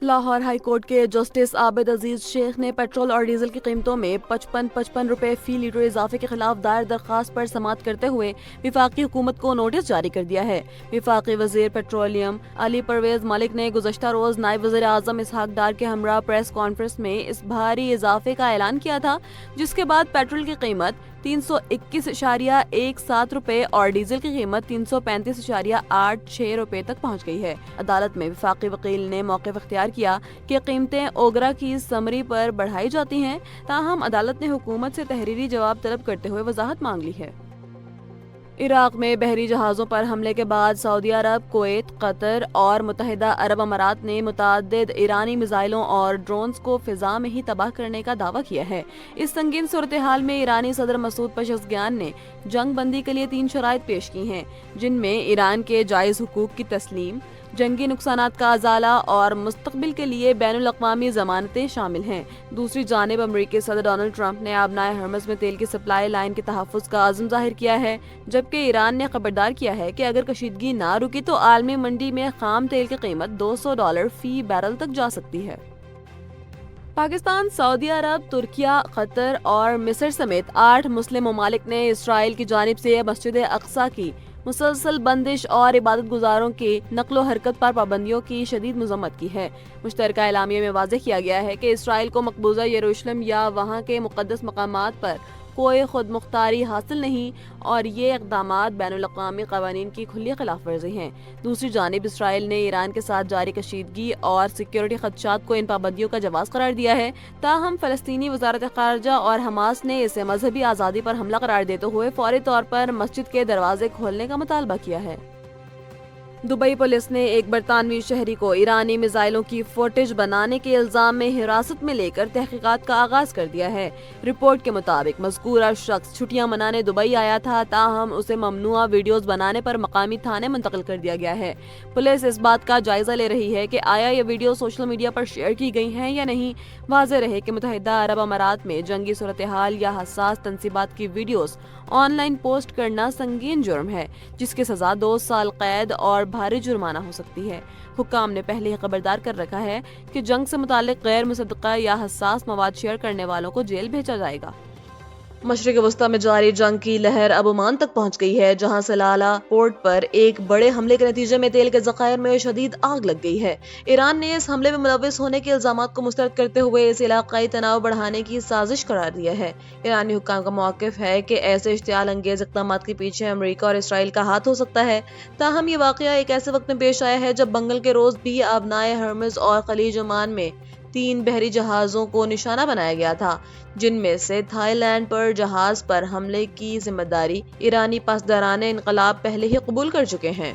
Lahore high court کے justice عابد عزیز شیخ نے petrol اور ڈیزل کی قیمتوں میں 55 روپے فی لیٹر اضافے کے خلاف دائر درخواست پر سماعت کرتے ہوئے وفاقی حکومت کو نوٹس جاری کر دیا ہے۔ وفاقی وزیر پیٹرولیم علی پرویز ملک نے گزشتہ روز نائب وزیر اعظم اسحاق ڈار کے ہمراہ پریس کانفرنس میں اس بھاری اضافے کا اعلان کیا تھا، جس کے بعد پیٹرول کی قیمت 321.17 روپے اور ڈیزل کی قیمت 335.86 روپے تک پہنچ گئی ہے۔ عدالت میں وفاقی وکیل نے موقف اختیار کیا کہ قیمتیں اوگرا کی سمری پر بڑھائی جاتی ہیں، تاہم عدالت نے حکومت سے تحریری جواب طلب کرتے ہوئے وضاحت مانگ لی ہے۔ عراق میں بحری جہازوں پر حملے کے بعد سعودی عرب، کویت، قطر اور متحدہ عرب امارات نے متعدد ایرانی میزائلوں اور ڈرونز کو فضا میں ہی تباہ کرنے کا دعویٰ کیا ہے۔ اس سنگین صورتحال میں ایرانی صدر مسعود پزشکیان نے جنگ بندی کے لیے 3 شرائط پیش کی ہیں، جن میں ایران کے جائز حقوق کی تسلیم، جنگی نقصانات کا ازالہ اور مستقبل کے لیے بین الاقوامی ضمانتیں شامل ہیں۔ دوسری جانب امریکی صدر ڈونلڈ ٹرمپ نے آبنائے ہرمز میں تیل کی سپلائی لائن کے تحفظ کا عزم ظاہر کیا ہے، جبکہ ایران نے خبردار کیا ہے کہ اگر کشیدگی نہ رکی تو عالمی منڈی میں خام تیل کی قیمت $200 فی بیرل تک جا سکتی ہے۔ پاکستان، سعودی عرب، ترکیہ، قطر اور مصر سمیت 8 مسلم ممالک نے اسرائیل کی جانب سے مسجد اقصی کی مسلسل بندش اور عبادت گزاروں کی نقل و حرکت پر پابندیوں کی شدید مذمت کی ہے۔ مشترکہ اعلامیہ میں واضح کیا گیا ہے کہ اسرائیل کو مقبوضہ یروشلم یا وہاں کے مقدس مقامات پر کوئی خود مختاری حاصل نہیں اور یہ اقدامات بین الاقوامی قوانین کی کھلی خلاف ورزی ہیں۔ دوسری جانب اسرائیل نے ایران کے ساتھ جاری کشیدگی اور سیکیورٹی خدشات کو ان پابندیوں کا جواز قرار دیا ہے، تاہم فلسطینی وزارت خارجہ اور حماس نے اسے مذہبی آزادی پر حملہ قرار دیتے ہوئے فوری طور پر مسجد کے دروازے کھولنے کا مطالبہ کیا ہے۔ دبئی پولیس نے ایک برطانوی شہری کو ایرانی میزائلوں کی فوٹیج بنانے کے الزام میں حراست میں لے کر تحقیقات کا آغاز کر دیا ہے۔ رپورٹ کے مطابق مذکورہ شخص چھٹیاں منانے دبئی آیا تھا، تاہم اسے ممنوعہ ویڈیوز بنانے پر مقامی تھانے منتقل کر دیا گیا ہے۔ پولیس اس بات کا جائزہ لے رہی ہے کہ آیا یہ ویڈیو سوشل میڈیا پر شیئر کی گئی ہیں یا نہیں۔ واضح رہے کہ متحدہ عرب امارات میں جنگی صورتحال یا حساس تنصیبات کی ویڈیوز آن لائن پوسٹ کرنا سنگین جرم ہے، جس کی سزا 2 سال قید اور بھاری جرمانہ ہو سکتی ہے۔ حکام نے پہلے ہی خبردار کر رکھا ہے کہ جنگ سے متعلق غیر مصدقہ یا حساس مواد شیئر کرنے والوں کو جیل بھیجا جائے گا۔ مشرق وسطی میں جاری جنگ کی لہر اب عمان تک پہنچ گئی ہے، جہاں سلالہ پورٹ پر ایک بڑے حملے کے نتیجے میں تیل کے ذخائر میں شدید آگ لگ گئی ہے۔ ایران نے اس حملے میں ملوث ہونے کے الزامات کو مسترد کرتے ہوئے اسے علاقائی تناؤ بڑھانے کی سازش قرار دیا ہے۔ ایرانی حکام کا موقف ہے کہ ایسے اشتعال انگیز اقدامات کے پیچھے امریکہ اور اسرائیل کا ہاتھ ہو سکتا ہے، تاہم یہ واقعہ ایک ایسے وقت میں پیش آیا ہے جب منگل کے روز بھی آبنائے ہرمز اور خلیج عمان میں 3 بحری جہازوں کو نشانہ بنایا گیا تھا، جن میں سے تھائی لینڈ پر جہاز پر حملے کی ذمہ داری ایرانی پاسداران انقلاب پہلے ہی قبول کر چکے ہیں۔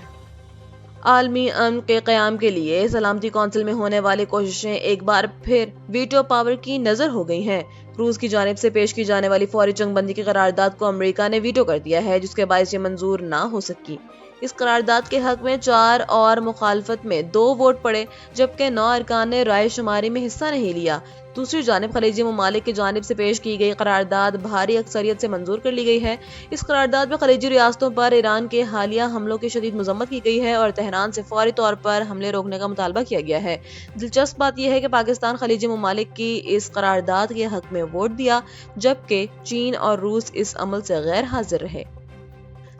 عالمی امن کے قیام کے لیے سلامتی کونسل میں ہونے والی کوششیں ایک بار پھر ویٹو پاور کی نظر ہو گئی ہیں۔ روس کی جانب سے پیش کی جانے والی فوری جنگ بندی کی قرارداد کو امریکہ نے ویٹو کر دیا ہے، جس کے باعث یہ منظور نہ ہو سکی۔ اس قرارداد کے حق میں 4 اور مخالفت میں 2 ووٹ پڑے، جبکہ 9 ارکان نے رائے شماری میں حصہ نہیں لیا۔ دوسری جانب خلیجی ممالک کی جانب سے پیش کی گئی قرارداد بھاری اکثریت سے منظور کر لی گئی ہے۔ اس قرارداد میں خلیجی ریاستوں پر ایران کے حالیہ حملوں کی شدید مذمت کی گئی ہے اور تہران سے فوری طور پر حملے روکنے کا مطالبہ کیا گیا ہے۔ دلچسپ بات یہ ہے کہ پاکستان خلیجی ممالک کی اس قرارداد کے حق میں ووٹ دیا، جبکہ چین اور روس اس عمل سے غیر حاضر رہے۔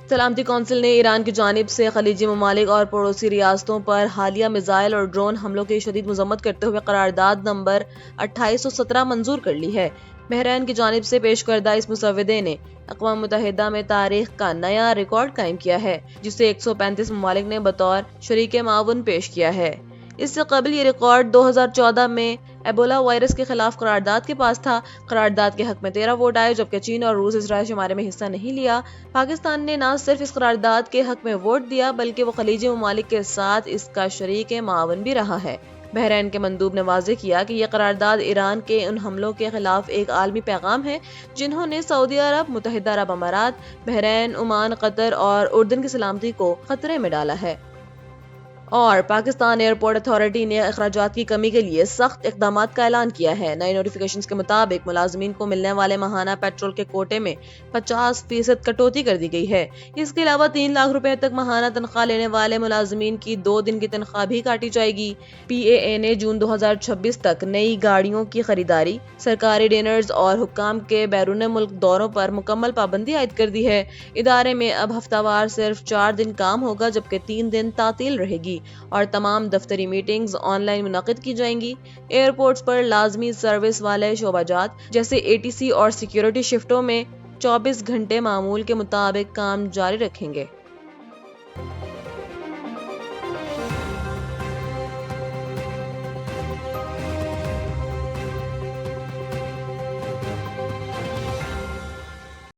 سلامتی کونسل نے ایران کی جانب سے خلیجی ممالک اور پڑوسی ریاستوں پر حالیہ میزائل اور ڈرون حملوں کی شدید مذمت کرتے ہوئے قرارداد نمبر 2817 منظور کر لی ہے۔ بحرین کی جانب سے پیش کردہ اس مسودے نے اقوام متحدہ میں تاریخ کا نیا ریکارڈ قائم کیا ہے، جسے 135 ممالک نے بطور شریک معاون پیش کیا ہے۔ اس سے قبل یہ ریکارڈ 2014 میں ایبولا وائرس کے خلاف قرارداد کے پاس تھا۔ قرارداد کے حق میں 13 ووٹ آئے، جبکہ چین اور روس اس رائے شمارے میں حصہ نہیں لیا۔ پاکستان نے نہ صرف اس قرارداد کے حق میں ووٹ دیا، بلکہ وہ خلیجی ممالک کے ساتھ اس کا شریک معاون بھی رہا ہے۔ بحرین کے مندوب نے واضح کیا کہ یہ قرارداد ایران کے ان حملوں کے خلاف ایک عالمی پیغام ہے جنہوں نے سعودی عرب، متحدہ عرب امارات، بحرین، عمان، قطر اور اردن کی سلامتی کو خطرے میں ڈالا ہے۔ اور پاکستان ایئرپورٹ اتھارٹی نے اخراجات کی کمی کے لیے سخت اقدامات کا اعلان کیا ہے۔ نئے نوٹیفکیشنز کے مطابق ملازمین کو ملنے والے ماہانہ پیٹرول کے کوٹے میں 50% کٹوتی کر دی گئی ہے۔ اس کے علاوہ 3 لاکھ روپے تک ماہانہ تنخواہ لینے والے ملازمین کی 2 دن کی تنخواہ بھی کاٹی جائے گی۔ پی اے اے نے جون 2026 تک نئی گاڑیوں کی خریداری، سرکاری ڈنرز اور حکام کے بیرون ملک دوروں پر مکمل پابندی عائد کر دی ہے۔ ادارے میں اب ہفتہ وار صرف 4 دن کام ہوگا، جبکہ 3 دن تعطیل رہے گی اور تمام دفتری میٹنگز آن لائن منعقد کی جائیں گی۔ ایئرپورٹس پر لازمی سروس والے شعبہ جات جیسے اے ٹی سی اور سیکیورٹی شفٹوں میں 24 گھنٹے معمول کے مطابق کام جاری رکھیں گے۔